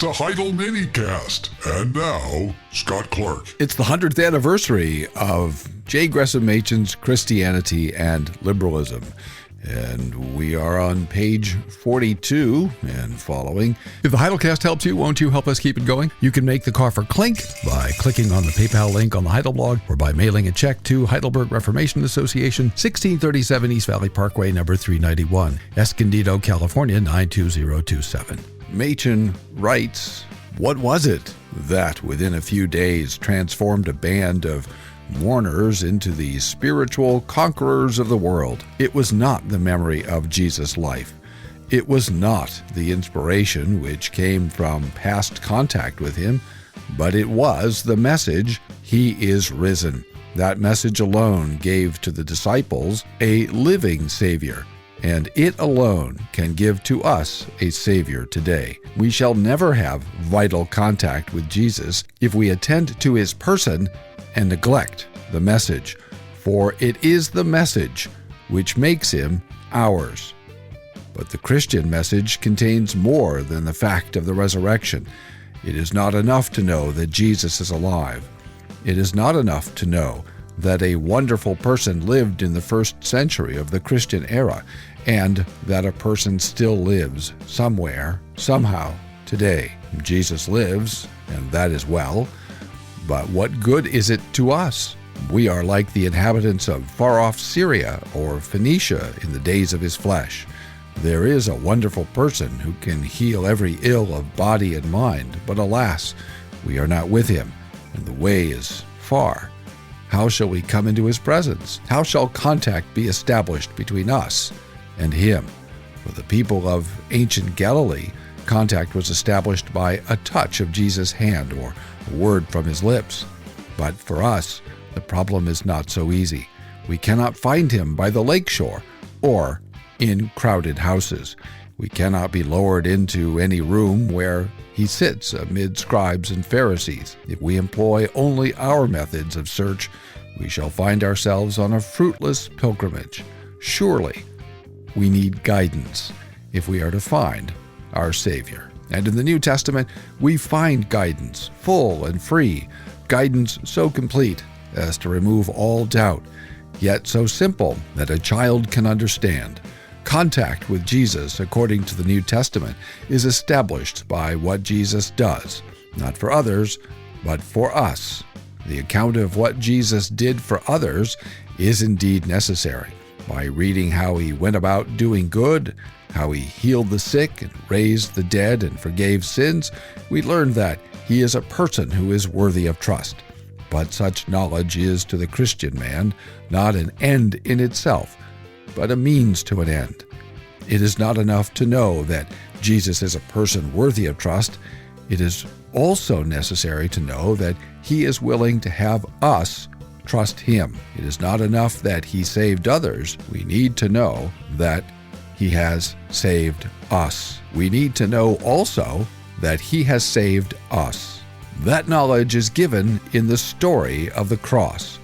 It's a Heidel minicast. And now, Scott Clark. It's the 100th anniversary of J. Gresham Machen's Christianity and Liberalism. And we are on page 42 and following. If the Heidelcast helps you, won't you help us keep it going? You can make the coffer clink by clicking on the PayPal link on the Heidel blog or by mailing a check to Heidelberg Reformation Association, 1637 East Valley Parkway, number 391, Escondido, California, 92027. Machen writes, "What was it that within a few days transformed a band of mourners into the spiritual conquerors of the world? It was not the memory of Jesus' life. It was not the inspiration which came from past contact with him, but it was the message, 'He is risen.' That message alone gave to the disciples a living Savior, and it alone can give to us a Savior today. We shall never have vital contact with Jesus if we attend to his person and neglect the message, for it is the message which makes him ours." But the Christian message contains more than the fact of the resurrection. It is not enough to know that Jesus is alive. It is not enough to know that a wonderful person lived in the first century of the Christian era, and that a person still lives somewhere, somehow, today. Jesus lives, and that is well. But what good is it to us? We are like the inhabitants of far-off Syria or Phoenicia in the days of his flesh. There is a wonderful person who can heal every ill of body and mind, but alas, we are not with him, and the way is far. How shall we come into his presence? How shall contact be established between us and him? For the people of ancient Galilee, contact was established by a touch of Jesus' hand or a word from his lips. But for us, the problem is not so easy. We cannot find him by the lakeshore or in crowded houses. We cannot be lowered into any room where he sits amid scribes and Pharisees. If we employ only our methods of search, we shall find ourselves on a fruitless pilgrimage. Surely, we need guidance if we are to find our Savior. And in the New Testament, we find guidance, full and free, guidance so complete as to remove all doubt, yet so simple that a child can understand. Contact with Jesus, according to the New Testament, is established by what Jesus does, not for others, but for us. The account of what Jesus did for others is indeed necessary. By reading how he went about doing good, how he healed the sick and raised the dead and forgave sins, we learn that he is a person who is worthy of trust. But such knowledge is to the Christian man not an end in itself, but a means to an end. It is not enough to know that Jesus is a person worthy of trust. It is also necessary to know that he is willing to have us trust him. It is not enough that he saved others. We need to know that he has saved us. We need to know also that he has saved us. That knowledge is given in the story of the cross.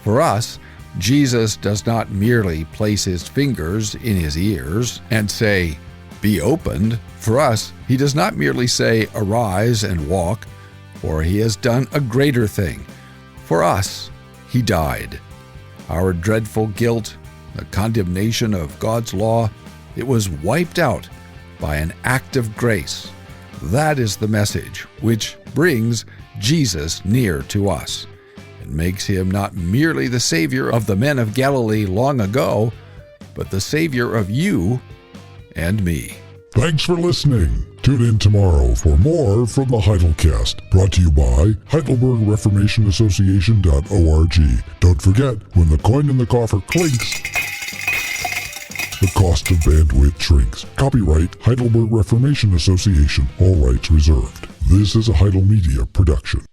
For us, Jesus does not merely place his fingers in his ears and say, "Be opened." For us, he does not merely say, "Arise and walk," for he has done a greater thing. For us, he died. Our dreadful guilt, the condemnation of God's law, it was wiped out by an act of grace. That is the message which brings Jesus near to us and makes him not merely the Savior of the men of Galilee long ago, but the Savior of you and me. Thanks for listening. Tune in tomorrow for more from the Heidelcast, brought to you by HeidelbergReformationAssociation.org. Don't forget, when the coin in the coffer clinks, the cost of bandwidth shrinks. Copyright Heidelberg Reformation Association. All rights reserved. This is a Heidel Media production.